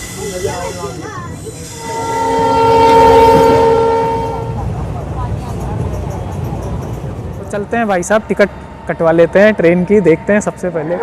तो चलते हैं भाई साहब, टिकट कटवा लेते हैं ट्रेन की, देखते हैं सबसे पहले।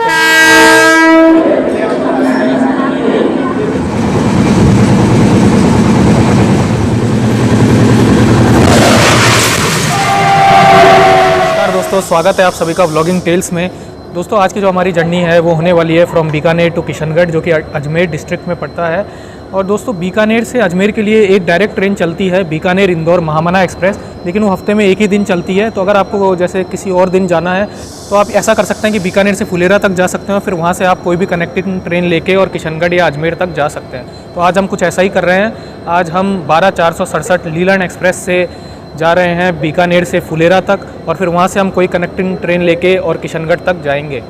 नमस्कार दोस्तों, स्वागत है आप सभी का व्लॉगिंग टेल्स में। दोस्तों आज की जो हमारी जर्नी है वो होने वाली है फ्रॉम बीकानेर टू किशनगढ़, जो कि अजमेर डिस्ट्रिक्ट में पड़ता है। और दोस्तों बीकानेर से अजमेर के लिए एक डायरेक्ट ट्रेन चलती है, बीकानेर इंदौर महामना एक्सप्रेस, लेकिन वो हफ्ते में एक ही दिन चलती है। तो अगर आपको जैसे किसी और दिन जाना है तो आप ऐसा कर सकते हैं कि बीकानेर से फुलेरा तक जा सकते हैं, फिर वहाँ से आप कोई भी कनेक्टिंग ट्रेन लेके और किशनगढ़ या अजमेर तक जा सकते हैं। तो आज हम कुछ ऐसा ही कर रहे हैं। आज हम 12467 लीलैंड एक्सप्रेस से जा रहे हैं बीकानेर से फुलेरा तक, और फिर वहाँ से हम कोई कनेक्टिंग ट्रेन लेके और किशनगढ़ तक जाएंगे।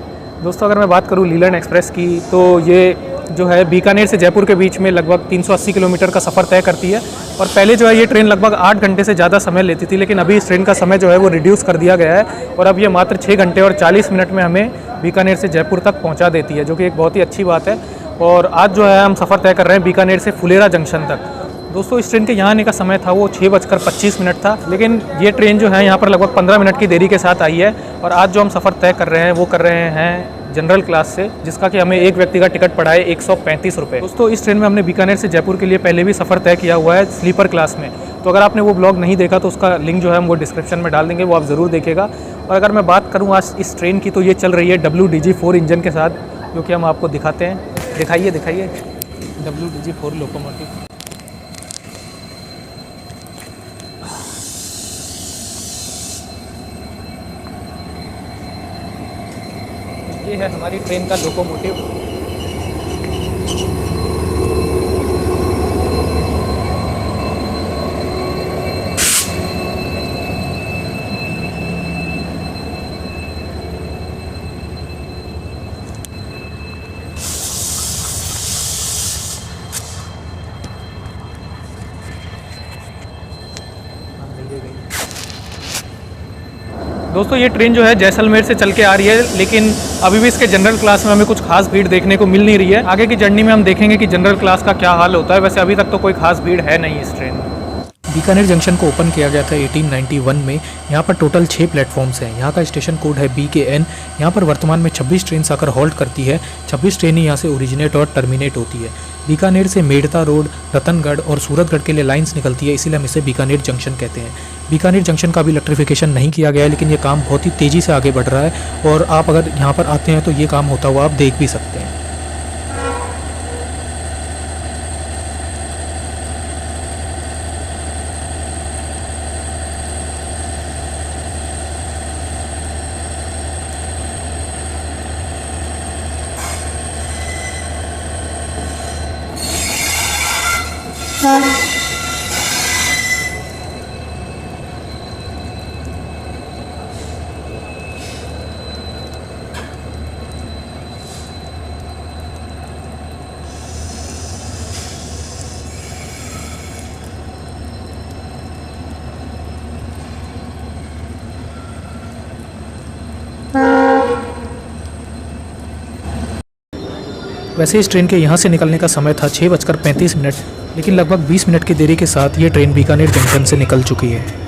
दोस्तों अगर मैं बात करूँ लीलैंड एक्सप्रेस की, तो ये जो है बीकानेर से जयपुर के बीच में लगभग 380 किलोमीटर का सफ़र तय करती है। और पहले जो है ये ट्रेन लगभग 8 घंटे से ज़्यादा समय लेती थी, लेकिन अभी इस ट्रेन का समय जो है वो रिड्यूस कर दिया गया है, और अब ये मात्र 6 घंटे और 40 मिनट में हमें बीकानेर से जयपुर तक पहुँचा देती है, जो कि एक बहुत ही अच्छी बात है। और आज जो है हम सफ़र तय कर रहे हैं बीकानेर से फुलेरा जंक्शन तक। दोस्तों इस ट्रेन के यहाँ आने का समय था वो 6:25 था, लेकिन ये ट्रेन जो है यहाँ पर लगभग 15 मिनट की देरी के साथ आई है। और आज जो हम सफ़र तय कर रहे हैं वो कर रहे हैं जनरल क्लास से, जिसका कि हमें एक व्यक्ति का टिकट पड़ा है 135 रुपये। दोस्तों इस ट्रेन में हमने बीकानेर से जयपुर के लिए पहले भी सफ़र तय किया हुआ है स्लीपर क्लास में, तो अगर आपने वो ब्लॉग नहीं देखा तो उसका लिंक जो है हम वो डिस्क्रिप्शन में डाल देंगे, वो आप ज़रूर देखिएगा। और अगर मैं बात करूँ आज इस ट्रेन की, तो ये चल रही है WDG4 इंजन के साथ, जो कि हम आपको दिखाते हैं। दिखाइए WDG4 लोकोमोटिव। ये है हमारी ट्रेन का लोकोमोटिव। दोस्तों ये ट्रेन जो है जैसलमेर से चल के आ रही है, लेकिन अभी भी इसके जनरल क्लास में हमें कुछ खास भीड़ देखने को मिल नहीं रही है। आगे की जर्नी में हम देखेंगे कि जनरल क्लास का क्या हाल होता है। वैसे अभी तक तो कोई खास भीड़ है नहीं इस ट्रेन में। बीकानेर जंक्शन को ओपन किया गया था 1891 में। यहाँ पर टोटल 6 प्लेटफॉर्म्स हैं। यहाँ का स्टेशन कोड है BKN। यहाँ पर वर्तमान में 26 ट्रेन आकर होल्ड करती है। 26 ट्रेनें यहाँ से ओरिजिनेट और टर्मिनेट होती है। बीकानेर से मेड़ता रोड, रतनगढ़ और सूरतगढ़ के लिए लाइंस निकलती है, इसीलिए हम इसे बीकानेर जंक्शन कहते हैं। बीकानेर जंक्शन का अभी इलेक्ट्रिफिकेशन नहीं किया गया है, लेकिन ये काम बहुत ही तेज़ी से आगे बढ़ रहा है, और आप अगर यहाँ पर आते हैं तो ये काम होता हुआ आप देख भी सकते हैं। वैसे इस ट्रेन के यहाँ से निकलने का समय था 6:35, लेकिन लगभग 20 मिनट की देरी के साथ ये ट्रेन बीकानेर जंक्शन से निकल चुकी है।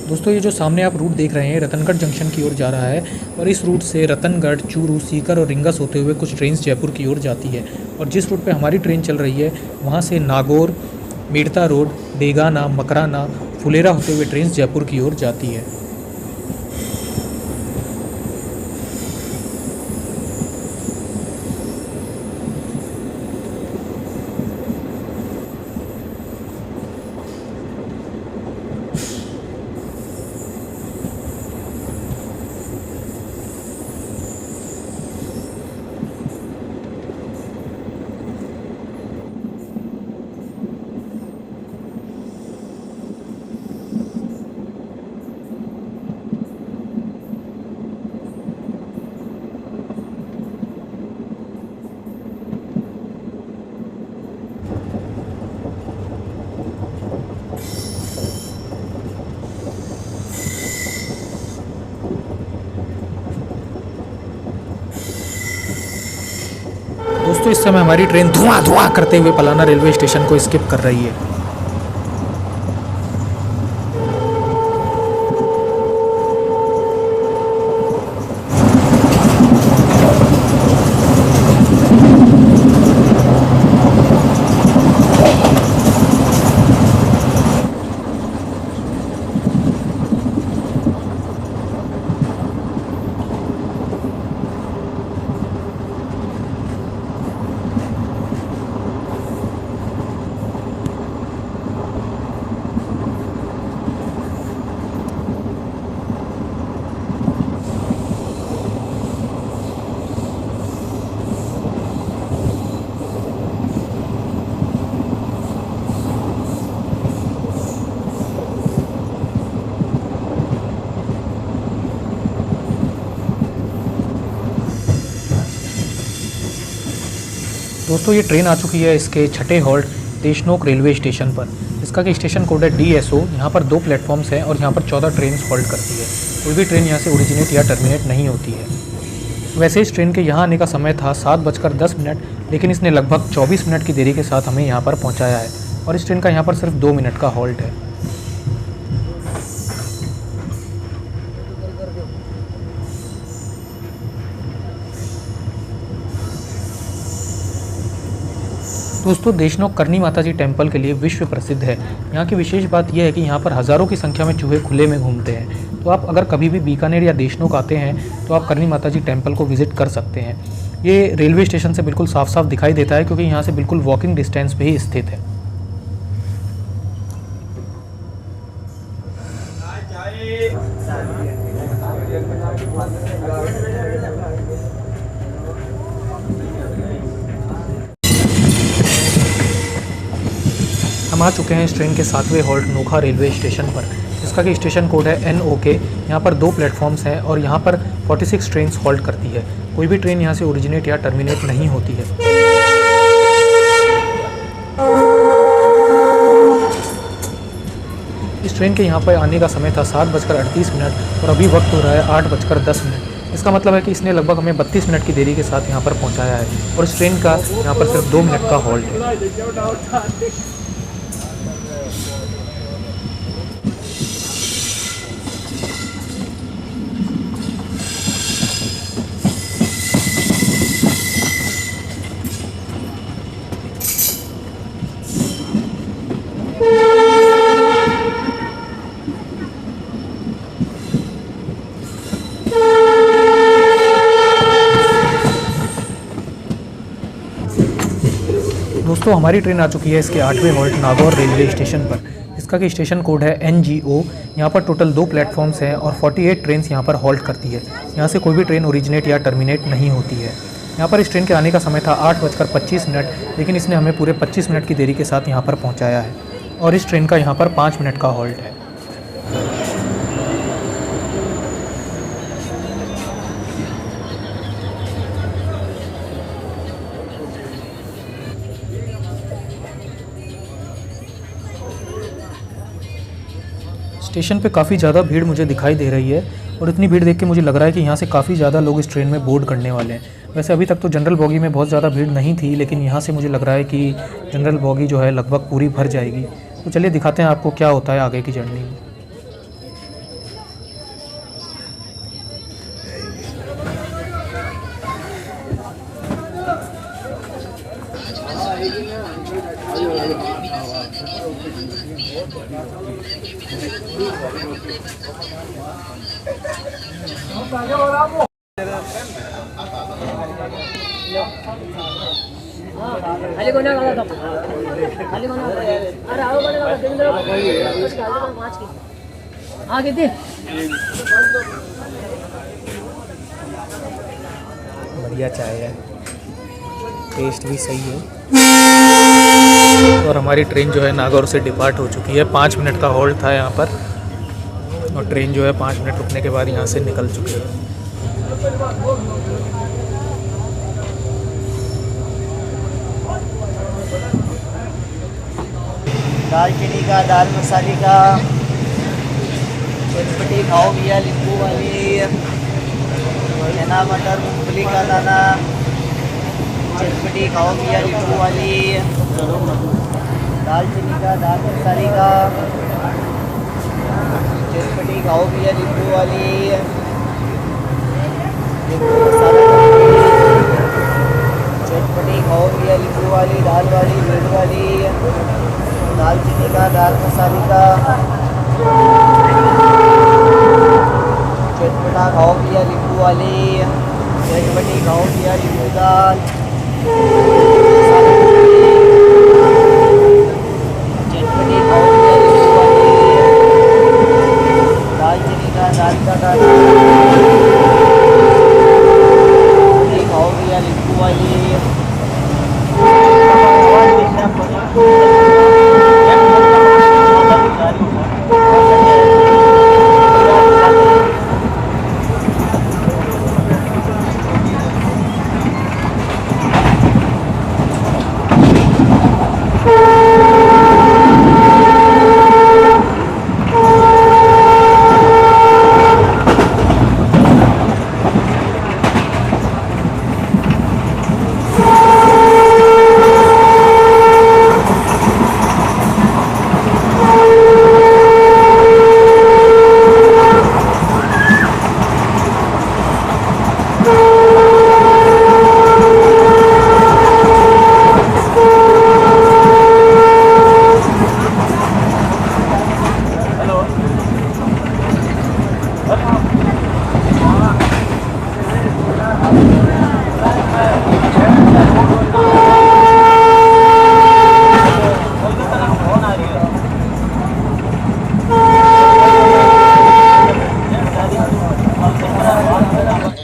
दोस्तों ये जो सामने आप रूट देख रहे हैं रतनगढ़ जंक्शन की ओर जा रहा है, और इस रूट से रतनगढ़, चूरू, सीकर और रिंगस होते हुए कुछ ट्रेन जयपुर की ओर जाती है। और जिस रूट पे हमारी ट्रेन चल रही है वहाँ से नागौर, मेड़ता रोड, डेगाना, मकराना, फुलेरा होते हुए ट्रेन जयपुर की ओर जाती है। दोस्तों इस समय हमारी ट्रेन धुआं धुआं करते हुए पलाना रेलवे स्टेशन को स्किप कर रही है। दोस्तों ये ट्रेन आ चुकी है इसके छठे हॉल्ट देशनोक रेलवे स्टेशन पर। इसका कि स्टेशन कोड है DSO। यहाँ पर 2 प्लेटफॉर्म्स हैं और यहाँ पर 14 ट्रेन हॉल्ट करती है। कोई भी ट्रेन यहाँ से ओरिजिनेट या टर्मिनेट नहीं होती है। वैसे इस ट्रेन के यहाँ आने का समय था 7:10, लेकिन इसने लगभग 24 मिनट की देरी के साथ हमें यहाँ पर पहुँचाया है और इस ट्रेन का यहाँ पर सिर्फ 2 मिनट का हॉल्ट है। दोस्तों देशनोक करनी माता जी टेम्पल के लिए विश्व प्रसिद्ध है। यहाँ की विशेष बात यह है कि यहाँ पर हज़ारों की संख्या में चूहे खुले में घूमते हैं। तो आप अगर कभी भी बीकानेर या देशनोक आते हैं तो आप करनी माता जी टेम्पल को विज़िट कर सकते हैं। ये रेलवे स्टेशन से बिल्कुल साफ साफ दिखाई देता है क्योंकि यहाँ से बिल्कुल वॉकिंग डिस्टेंस पे ही स्थित है। हम आ चुके हैं इस ट्रेन के 7वें हॉल्ट नोखा रेलवे स्टेशन पर। इसका कि स्टेशन कोड है NOK। यहाँ पर 2 प्लेटफॉर्म्स हैं और यहाँ पर 46 ट्रेन हॉल्ट करती है। कोई भी ट्रेन यहाँ से ओरिजिनेट या टर्मिनेट नहीं होती है। इस ट्रेन के यहाँ पर आने का समय था 7:38 और अभी वक्त हो रहा है 8:10। इसका मतलब है कि इसने लगभग हमें 32 मिनट की देरी के साथ यहाँ पर पहुँचाया है और इस ट्रेन का यहाँ पर सिर्फ 2 मिनट का हॉल्ट है। दोस्तों हमारी ट्रेन आ चुकी है इसके 8वें हॉल्ट नागौर रेलवे स्टेशन पर। इसका कि स्टेशन कोड है NGO। यहाँ पर टोटल 2 प्लेटफॉर्म्स हैं और 48 ट्रेन यहाँ पर हॉल्ट करती है। यहाँ से कोई भी ट्रेन ओरिजिनेट या टर्मिनेट नहीं होती है। यहाँ पर इस ट्रेन के आने का समय था 8:25, लेकिन इसने हमें पूरे 25 मिनट की देरी के साथ यहाँ पर पहुँचाया है और इस ट्रेन का यहाँ पर 5 मिनट का हॉल्ट है। स्टेशन पे काफ़ी ज़्यादा भीड़ मुझे दिखाई दे रही है और इतनी भीड़ देख के मुझे लग रहा है कि यहाँ से काफ़ी ज़्यादा लोग इस ट्रेन में बोर्ड करने वाले हैं। वैसे अभी तक तो जनरल बॉगी में बहुत ज़्यादा भीड़ नहीं थी, लेकिन यहाँ से मुझे लग रहा है कि जनरल बॉगी जो है लगभग पूरी भर जाएगी। तो चलिए दिखाते हैं आपको क्या होता है आगे की जर्नी में। खाली कोणा गाला खाली कोणा अरे आओ कोणा गाला देंद्र बस गाली माच की हां किती बढ़िया चाय है, टेस्ट भी सही है। और हमारी ट्रेन जो है नागौर से डिपार्ट हो चुकी है। 5 मिनट का हॉल्ट था यहाँ पर और ट्रेन जो है 5 मिनट रुकने के बाद यहाँ से निकल चुकी है। दालचीनी का, दाल मसाले का, चटपटी खाओ भैया नींबू वाली, चना मटर मूंगफली का दाना, चटपटी खाओ भैया नींबू वाली, दालचीनी का दाल मसाले का, चटपटी खाओ भैया नींबू वाली, नींबू मसाला चटपटी खाओ भैया नींबू वाली, दाल वाली, ब्रेड वाली, दालचीनी का दाल मसाले का, चटपटा खाओ भैया नींबू वाली, चटपटी खाओ भैया नींबू दाल, चटपटी खाओ भैया नींबू वाली, दालचीनी का दाल का खाओ भैया नींबू वाली।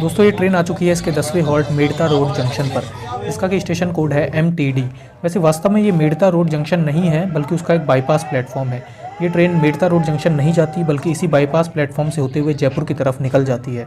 दोस्तों ये ट्रेन आ चुकी है इसके 10वें हॉल्ट मेड़ता रोड जंक्शन पर, इसका कि स्टेशन कोड है MTD। वैसे वास्तव में ये मेड़ता रोड जंक्शन नहीं है बल्कि उसका एक बाईपास प्लेटफॉर्म है। ये ट्रेन मेड़ता रोड जंक्शन नहीं जाती बल्कि इसी बाईपास प्लेटफॉर्म से होते हुए जयपुर की तरफ निकल जाती है।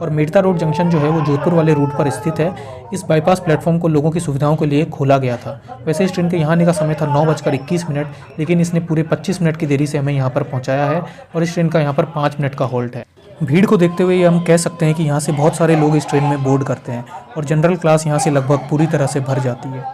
और मेड़ता रोड जंक्शन जो है वो जोधपुर वाले रूट पर स्थित है। इस बाईपास प्लेटफॉर्म को लोगों की सुविधाओं के लिए खोला गया था। वैसे इस ट्रेन के यहाँ आने का समय था 9:21, लेकिन इसने पूरे 25 मिनट की देरी से हमें यहाँ पर पहुँचाया है और इस ट्रेन का यहाँ पर 5 मिनट का हॉल्ट है। भीड़ को देखते हुए हम कह सकते हैं कि यहाँ से बहुत सारे लोग इस ट्रेन में बोर्ड करते हैं और जनरल क्लास यहाँ से लगभग पूरी तरह से भर जाती है।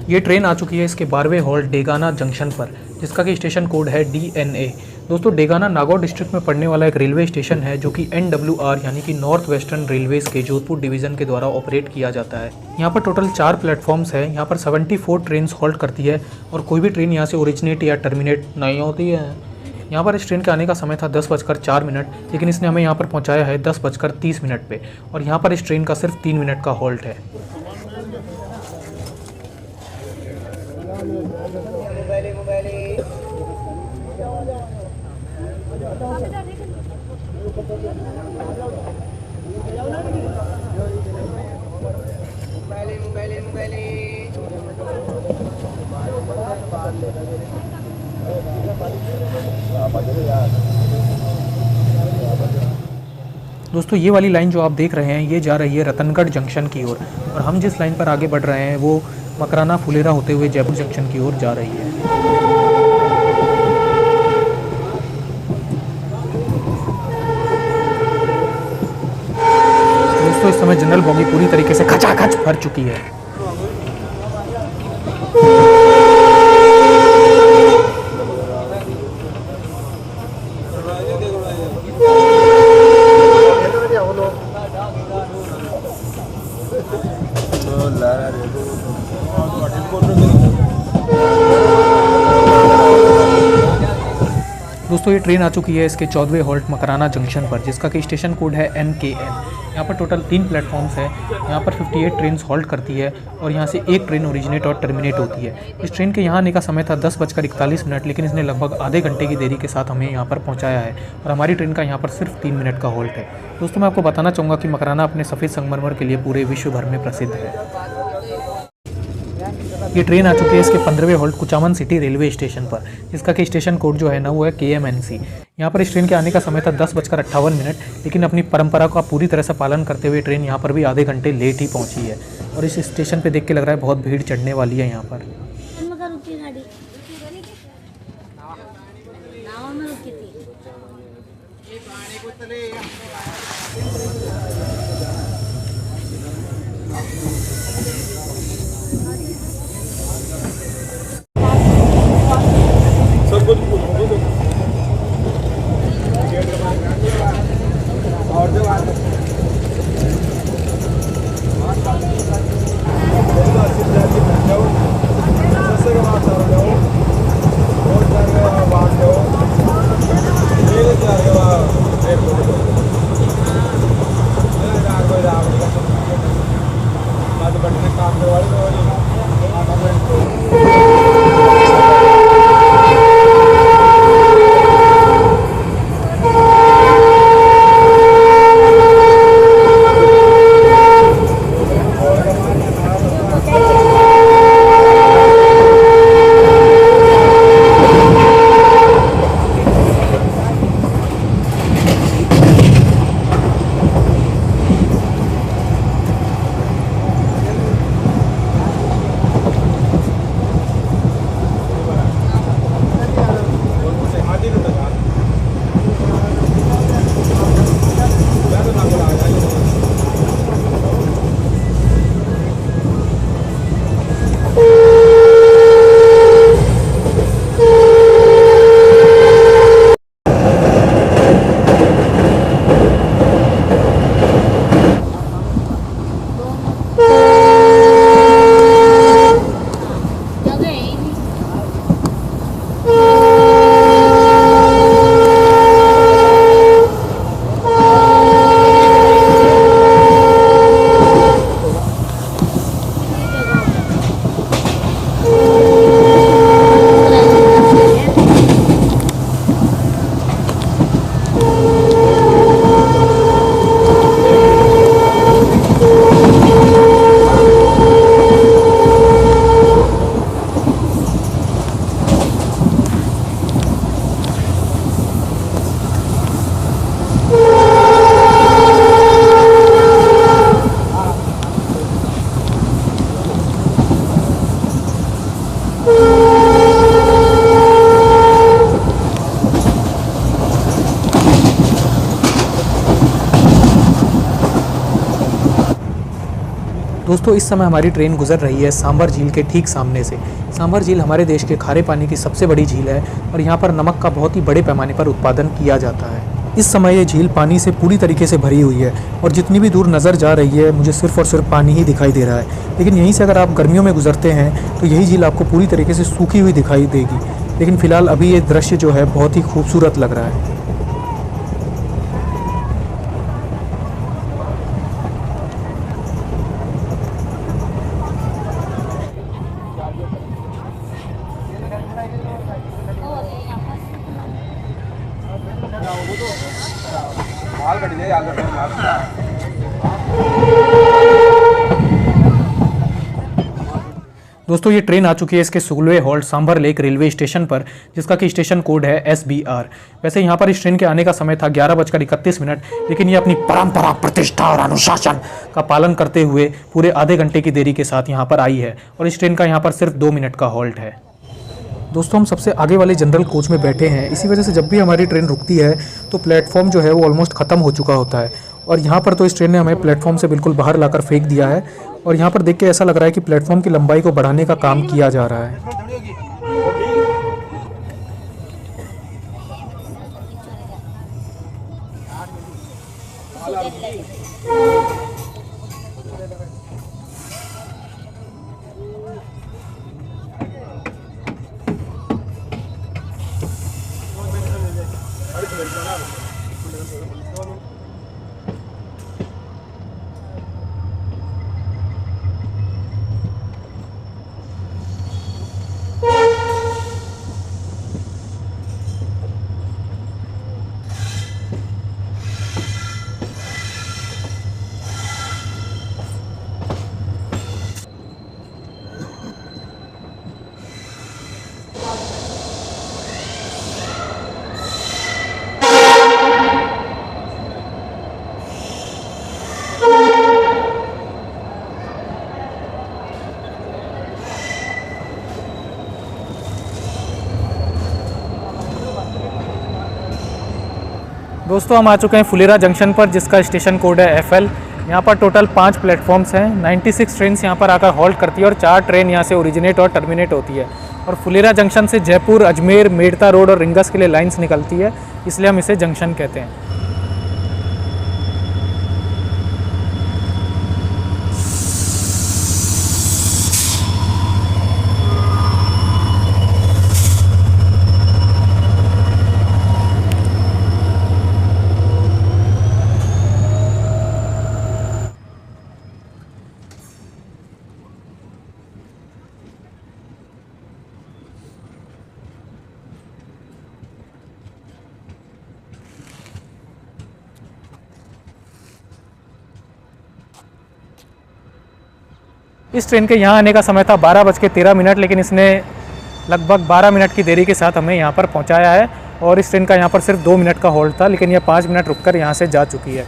ये ट्रेन आ चुकी है इसके 12वें हॉल्ट डेगाना जंक्शन पर, जिसका कि स्टेशन कोड है DNA। दोस्तों डेगाना नागौर डिस्ट्रिक्ट में पड़ने वाला एक रेलवे स्टेशन है जो कि NWR यानी कि नॉर्थ वेस्टर्न रेलवेज़ के जोधपुर डिवीज़न के द्वारा ऑपरेट किया जाता है। यहाँ पर टोटल 4 प्लेटफॉर्म्स हैं। यहाँ पर 74 ट्रेन हॉल्ट करती है और कोई भी ट्रेन यहाँ से ओरिजिनेट या टर्मिनेट नहीं होती है। यहाँ पर इस ट्रेन के आने का समय था 10:04, लेकिन इसने हमें यहाँ पर पहुँचाया है 10:30 पे और यहाँ पर इस ट्रेन का सिर्फ 3 मिनट का हॉल्ट है। दोस्तों ये वाली लाइन जो आप देख रहे हैं ये जा रही है रतनगढ़ जंक्शन की ओर, और हम जिस लाइन पर आगे बढ़ रहे हैं वो मकराना फुलेरा होते हुए जयपुर जंक्शन की ओर जा रही है। दोस्तों इस समय जनरल बोगी पूरी तरीके से खचाखच भर चुकी है। दोस्तों ये ट्रेन आ चुकी है इसके 14वें हॉल्ट मकराना जंक्शन पर, जिसका कि स्टेशन कोड है NKN। यहाँ पर टोटल 3 प्लेटफॉर्म्स है। यहाँ पर 58 ट्रेन हॉल्ट करती है और यहाँ से एक ट्रेन ओरिजिनेट और टर्मिनेट होती है। इस ट्रेन के यहाँ आने का समय था 10:41, लेकिन इसने लगभग आधे घंटे की देरी के साथ हमें यहाँ पर पहुँचाया है और हमारी ट्रेन का यहाँ पर सिर्फ 3 मिनट का हॉल्ट है। दोस्तों मैं आपको बताना चाहूँगा कि मकराना अपने सफ़ेद संगमरमर के लिए पूरे विश्व भर में प्रसिद्ध है। ये ट्रेन आ चुकी है इसके 15वें halt Kuchaman city railway station पर, जिसका कि स्टेशन कोड जो है ना वो है KMNC। यहाँ पर इस ट्रेन के आने का समय था 10:58, लेकिन अपनी परंपरा का पूरी तरह से पालन करते हुए ट्रेन यहाँ पर भी आधे घंटे लेट ही पहुँची है और इस स्टेशन पे देख के लग रहा है बहुत भीड़ चढ़ने वाली है यहाँ पर। दोस्तों इस समय हमारी ट्रेन गुजर रही है सांभर झील के ठीक सामने से। सांभर झील हमारे देश के खारे पानी की सबसे बड़ी झील है और यहाँ पर नमक का बहुत ही बड़े पैमाने पर उत्पादन किया जाता है। इस समय ये झील पानी से पूरी तरीके से भरी हुई है और जितनी भी दूर नज़र जा रही है मुझे सिर्फ और सिर्फ पानी ही दिखाई दे रहा है। लेकिन यहीं से अगर आप गर्मियों में गुजरते हैं तो यही झील आपको पूरी तरीके से सूखी हुई दिखाई देगी। लेकिन फ़िलहाल अभी ये दृश्य जो है बहुत ही खूबसूरत लग रहा है। दोस्तों ये ट्रेन आ चुकी है इसके सुगलवे halt Sambhar lake railway station पर, जिसका कि स्टेशन कोड है SBR। वैसे यहाँ पर इस ट्रेन के आने का समय था 11:31, लेकिन ये अपनी परंपरा, प्रतिष्ठा और अनुशासन का पालन करते हुए पूरे आधे घंटे की देरी के साथ यहाँ पर आई है और इस ट्रेन का यहाँ पर सिर्फ 2 मिनट का हॉल्ट है। दोस्तों हम सबसे आगे वाले जनरल कोच में बैठे हैं, इसी वजह से जब भी हमारी ट्रेन रुकती है तो प्लेटफॉर्म जो है वो ऑलमोस्ट ख़त्म हो चुका होता है और यहाँ पर तो इस ट्रेन ने हमें प्लेटफॉर्म से बिल्कुल बाहर लाकर फेंक दिया है और यहाँ पर देख के ऐसा लग रहा है कि प्लेटफॉर्म की लंबाई को बढ़ाने का काम किया जा रहा है। दोस्तों हम आ चुके हैं फुलेरा जंक्शन पर, जिसका स्टेशन कोड है FL। यहाँ पर टोटल 5 प्लेटफॉर्म्स हैं। 96 ट्रेन यहाँ पर आकर हॉल्ट करती है और 4 ट्रेन यहाँ से ओरिजिनेट और टर्मिनेट होती है और फुलेरा जंक्शन से जयपुर, अजमेर, मेड़ता रोड और रिंगस के लिए लाइन्स निकलती है, इसलिए हम इसे जंक्शन कहते हैं। इस ट्रेन के यहाँ आने का समय था 12:13, लेकिन इसने लगभग 12 मिनट की देरी के साथ हमें यहाँ पर पहुँचाया है और इस ट्रेन का यहाँ पर सिर्फ 2 मिनट का हॉल्ट था, लेकिन यह 5 मिनट रुककर यहाँ से जा चुकी है।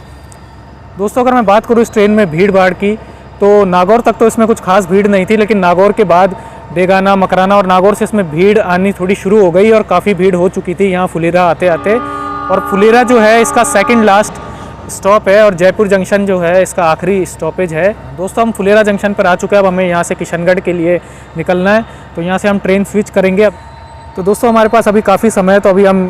दोस्तों अगर मैं बात करूँ इस ट्रेन में भीड़ भाड़ की, तो नागौर तक तो इसमें कुछ खास भीड़ नहीं थी, लेकिन नागौर के बाद डेगाना, मकराना और नागौर से इसमें भीड़ आनी थोड़ी शुरू हो गई और काफ़ी भीड़ हो चुकी थी यहाँ फुलेरा आते आते। और फुलेरा जो है इसका सेकंड लास्ट स्टॉप है और जयपुर जंक्शन जो है इसका आखिरी स्टॉपेज है। दोस्तों हम फुलेरा जंक्शन पर आ चुके हैं, अब हमें यहाँ से किशनगढ़ के लिए निकलना है, तो यहाँ से हम ट्रेन स्विच करेंगे। अब तो दोस्तों हमारे पास अभी काफ़ी समय है, तो अभी हम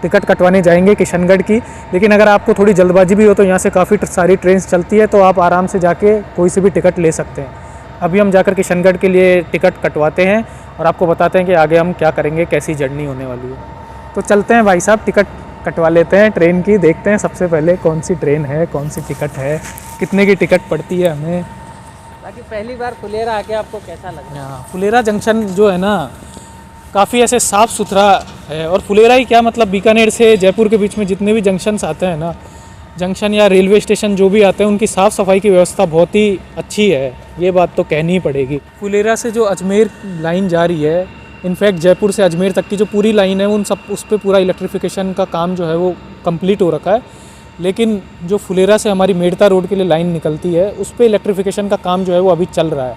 टिकट कटवाने जाएंगे किशनगढ़ की। लेकिन अगर आपको थोड़ी जल्दबाजी भी हो तो यहाँ से काफ़ी सारी ट्रेन चलती है, तो आप आराम से जाके कोई से भी टिकट ले सकते हैं। अभी हम जाकर किशनगढ़ के लिए टिकट कटवाते हैं और आपको बताते हैं कि आगे हम क्या करेंगे, कैसी जर्नी होने वाली है। तो चलते हैं भाई साहब, टिकट कटवा लेते हैं ट्रेन की, देखते हैं सबसे पहले कौन सी ट्रेन है, कौन सी टिकट है, कितने की टिकट पड़ती है हमें। बाकी पहली बार फुलेरा आके आपको कैसा लग रहा है? फुलेरा जंक्शन जो है ना काफ़ी ऐसे साफ़ सुथरा है, और फुलेरा ही क्या मतलब बीकानेर से जयपुर के बीच में जितने भी जंक्शन्स आते हैं ना, जंक्शन या रेलवे स्टेशन जो भी आते हैं, उनकी साफ़ सफाई की व्यवस्था बहुत ही अच्छी है, ये बात तो कहनी ही पड़ेगी। फुलेरा से जो अजमेर लाइन जा रही है, इनफैक्ट जयपुर से अजमेर तक की जो पूरी लाइन है उस पर पूरा इलेक्ट्रिफिकेशन का काम जो है वो कंप्लीट हो रखा है। लेकिन जो फुलेरा से हमारी मेड़ता रोड के लिए लाइन निकलती है, उस पर इलेक्ट्रिफिकेशन का काम जो है वो अभी चल रहा है,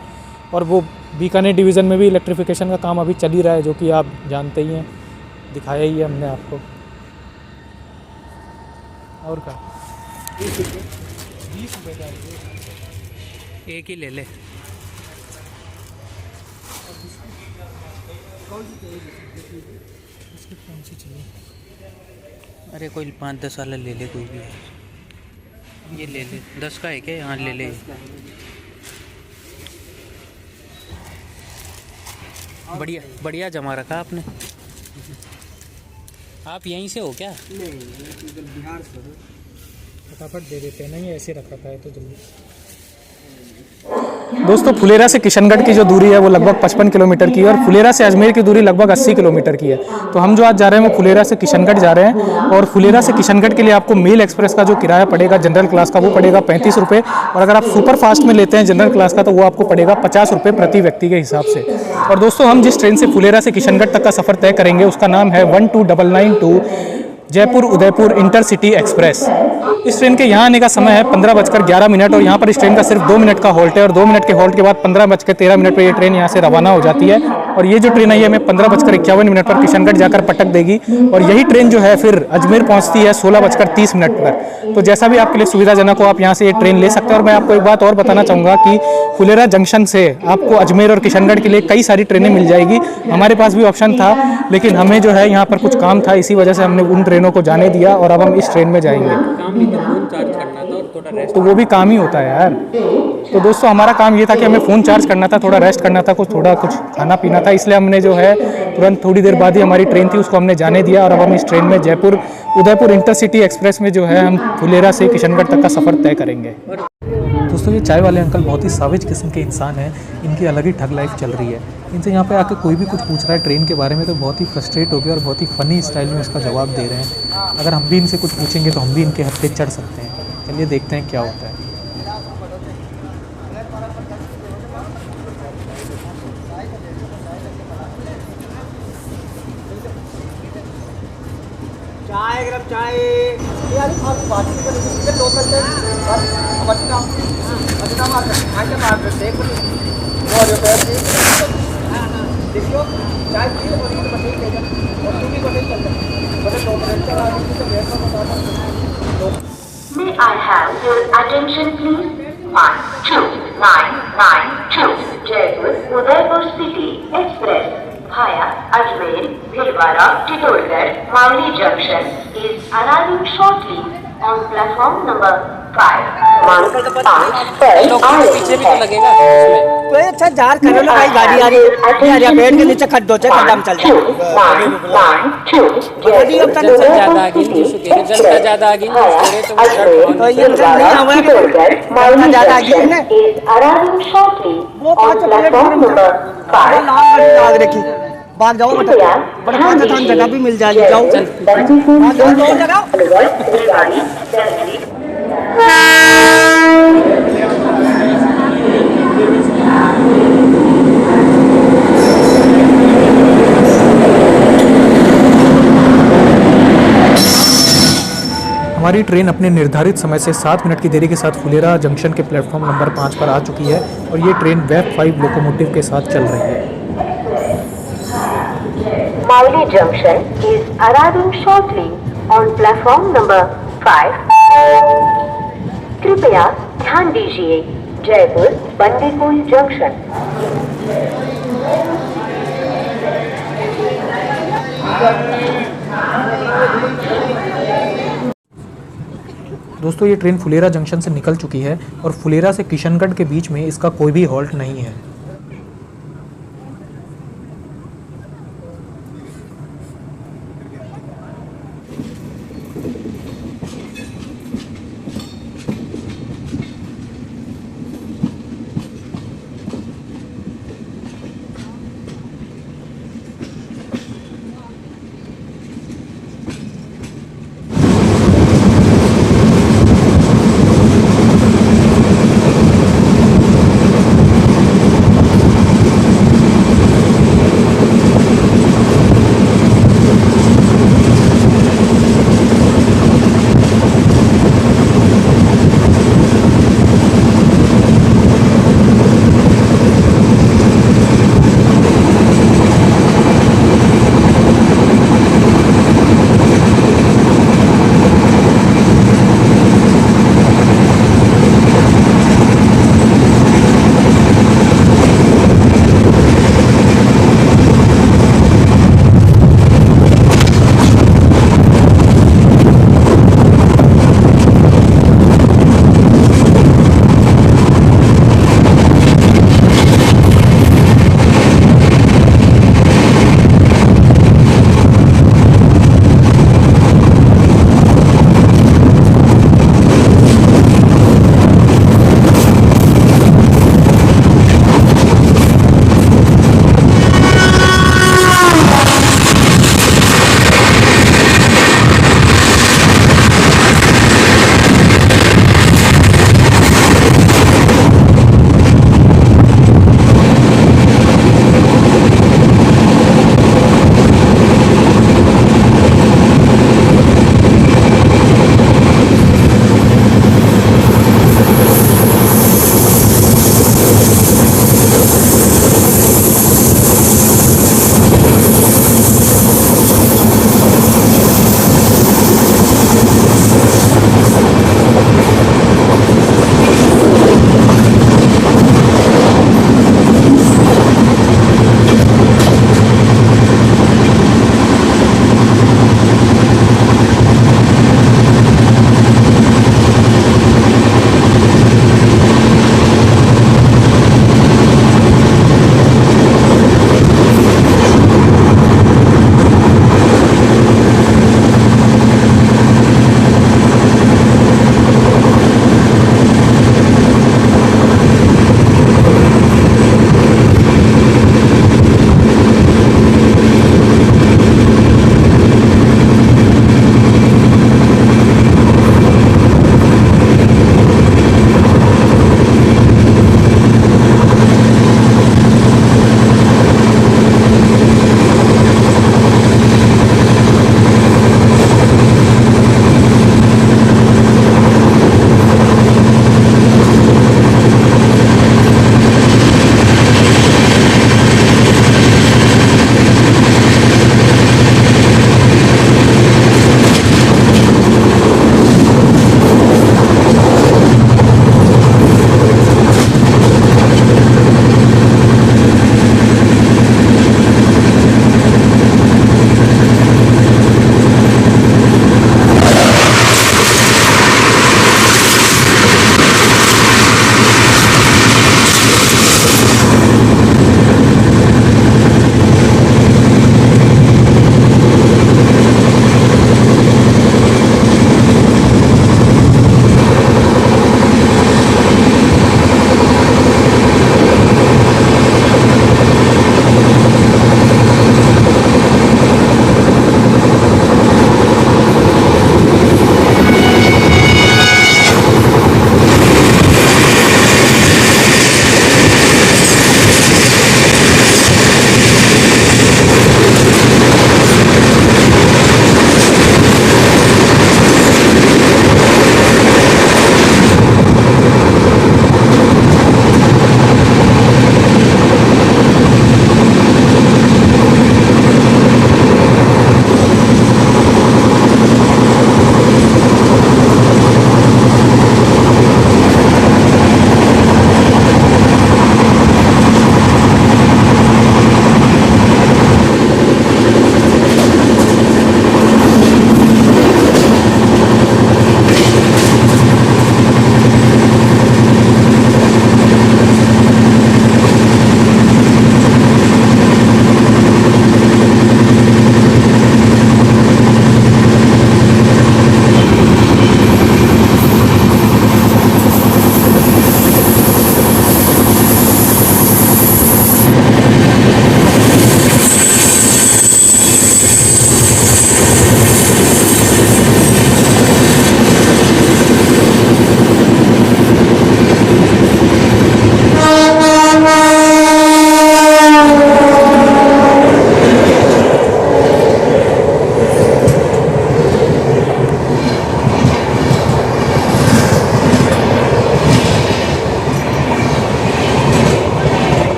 और वो बीकानेर डिवीज़न में भी इलेक्ट्रिफिकेशन का काम अभी चल ही रहा है, जो कि आप जानते ही हैं, दिखाया ही है हमने आपको। और क्या 20 रुपये का एक ही ले ले। कौन सी चाहिए? अरे कोई 5-10 वाला ले ले, कोई भी ये ले ले। 10 का है क्या? यहाँ ले ले। बढ़िया बढ़िया जमा रखा आपने। आप यहीं से हो क्या? नहीं, बिहार से। फटाफट दे देते हैं ना, ये ऐसे रख रखा है तो जल्दी। दोस्तों फुलेरा से किशनगढ़ की जो दूरी है वो लगभग 55 किलोमीटर की है और फुलेरा से अजमेर की दूरी लगभग 80 किलोमीटर की है। तो हम जो आज जा रहे हैं वो फुलेरा से किशनगढ़ जा रहे हैं और फुलेरा से किशनगढ़ के लिए आपको मेल एक्सप्रेस का जो किराया पड़ेगा जनरल क्लास का वो पड़ेगा 35 रुपये और अगर आप सुपर फास्ट में लेते हैं जनरल क्लास का तो वो आपको पड़ेगा 50 रुपये प्रति व्यक्ति के हिसाब से। और दोस्तों हम जिस ट्रेन से फुलेरा से किशनगढ़ तक का सफ़र तय करेंगे उसका नाम है 12992 जयपुर उदयपुर इंटरसिटी एक्सप्रेस। इस ट्रेन के यहाँ आने का समय है 15:11 और यहाँ पर इस ट्रेन का सिर्फ 2 मिनट का हॉल्ट है और 2 मिनट के हॉल्ट के बाद 15:13 पर ये ट्रेन यहाँ से रवाना हो जाती है और ये जो ट्रेन है ये हमें 15:51 पर किशनगढ़ जाकर पटक देगी और यही ट्रेन जो है फिर अजमेर पहुँचती है 16:30 पर। तो जैसा भी आपके लिए सुविधाजनक हो आप यहाँ से ये ट्रेन ले सकते हैं। और मैं आपको एक बात और बताना चाहूँगा कि फुलेरा जंक्शन से आपको अजमेर और किशनगढ़ के लिए कई सारी ट्रेनें मिल जाएगी। हमारे पास भी ऑप्शन था लेकिन हमें जो है यहाँ पर कुछ काम था, इसी वजह से हमने उन ट्रेनों को जाने दिया और अब हम इस ट्रेन में जाएंगे। तो वो भी काम ही होता है यार। तो दोस्तों हमारा काम ये था कि हमें फ़ोन चार्ज करना था, थोड़ा रेस्ट करना था, कुछ खाना पीना था, इसलिए हमने जो है तुरंत थोड़ी देर बाद ही हमारी ट्रेन थी उसको हमने जाने दिया और अब हम इस ट्रेन में जयपुर उदयपुर इंटरसिटी एक्सप्रेस में जो है हम फुलेरा से किशनगढ़ तक का सफ़र तय करेंगे। दोस्तों ये चाय वाले अंकल बहुत ही साविज किस्म के इंसान हैं, इनकी अलग ही ठग लाइफ चल रही है। इनसे यहाँ पे आके कोई भी कुछ पूछ रहा है ट्रेन के बारे में तो बहुत ही फ्रस्ट्रेट हो गया और बहुत ही फ़नी स्टाइल में उसका जवाब दे रहे हैं। अगर हम भी इनसे कुछ पूछेंगे तो हम भी इनके हद पे चढ़ सकते हैं। चलिए देखते हैं क्या होता है। चाय गरम चाय यार आप बात नहीं करेंगे दो घंटे बस बचना मार आगे मार देख और देखियो चाय पी और ये बच्चे ले जा और तू भी बच्चे चल बच्चे 2 मिनट का आगे से बैठ कर बता। May I have your attention please? 12992 Jaipur Udaipur City Express via Ajmer, Bhilwara, Titolgarh, Mauli Junction is arriving shortly on platform number 5. पीछे भी तो लगेगा तो ये अच्छा जार करो ना भाई गाड़ी आ रही है यार पेड़ के नीचे खड्डो से खड्डम चल जाए ज़्यादा आगे जल्द ज़्यादा आगे तो ये नहीं हुआ कि ज्यादा आगे है ना वो पांच प्लेटफॉर्म लाल रखी भाग जाओ बड़ा पांच थान जगह भी मिल जाएगी जाओ भाग जाओ दो जगह हमारी ट्रेन अपने निर्धारित समय से 7 मिनट की देरी के साथ फुलेरा जंक्शन के प्लेटफॉर्म नंबर 5 पर आ चुकी है और ये ट्रेन वेब 5 लोकोमोटिव के साथ चल रही है। Mauli Junction is arriving shortly on platform number 5. कृपया ध्यान दीजिए जयपुर बंदीपुर जंक्शन। दोस्तों ये ट्रेन फुलेरा जंक्शन से निकल चुकी है और फुलेरा से किशनगढ़ के बीच में इसका कोई भी हॉल्ट नहीं है।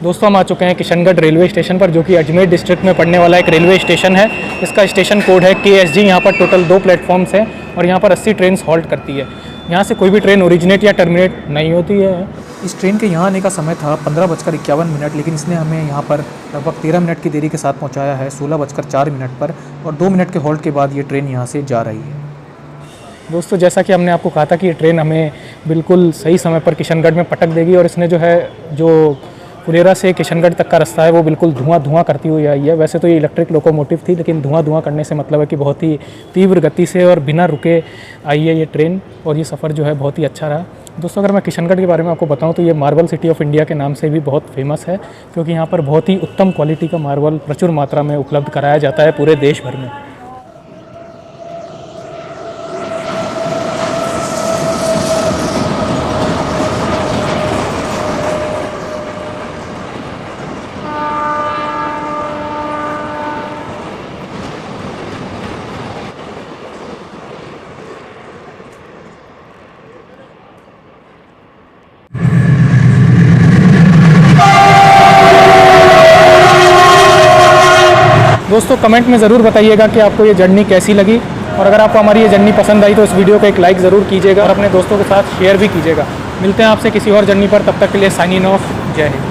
दोस्तों हम आ चुके हैं किशनगढ़ रेलवे स्टेशन पर, जो कि अजमेर डिस्ट्रिक्ट में पड़ने वाला एक रेलवे स्टेशन है। इसका स्टेशन कोड है KSG। यहाँ पर टोटल 2 प्लेटफॉर्म्स हैं और यहाँ पर 80 ट्रेन हॉल्ट करती है। यहाँ से कोई भी ट्रेन ओरिजिनेट या टर्मिनेट नहीं होती है। इस ट्रेन के यहाँ आने का समय था 15:51, लेकिन इसने हमें यहाँ पर लगभग 13 मिनट की देरी के साथ पहुँचाया है 16:04 पर, और 2 मिनट के हॉल्ट के बाद ये ट्रेन यहाँ से जा रही है। दोस्तों जैसा कि हमने आपको कहा था कि ये ट्रेन हमें बिल्कुल सही समय पर किशनगढ़ में पटक देगी, और इसने जो फुलेरा से किशनगढ़ तक का रास्ता है वो बिल्कुल धुआं करती हुई आई है। वैसे तो ये इलेक्ट्रिक लोकोमोटिव थी, लेकिन धुआं करने से मतलब है कि बहुत ही तीव्र गति से और बिना रुके आई है ये ट्रेन, और ये सफ़र जो है बहुत ही अच्छा रहा। दोस्तों अगर मैं किशनगढ़ के बारे में आपको बताऊं तो ये मार्बल सिटी ऑफ इंडिया के नाम से भी बहुत फेमस है, क्योंकि यहाँ पर बहुत ही उत्तम क्वालिटी का मार्बल प्रचुर मात्रा में उपलब्ध कराया जाता है पूरे देश भर में। दोस्तों कमेंट में ज़रूर बताइएगा कि आपको ये जर्नी कैसी लगी, और अगर आपको हमारी ये जर्नी पसंद आई तो इस वीडियो को एक लाइक ज़रूर कीजिएगा और अपने दोस्तों के साथ शेयर भी कीजिएगा। मिलते हैं आपसे किसी और जर्नी पर, तब तक के लिए साइनिंग ऑफ। जय हिंद।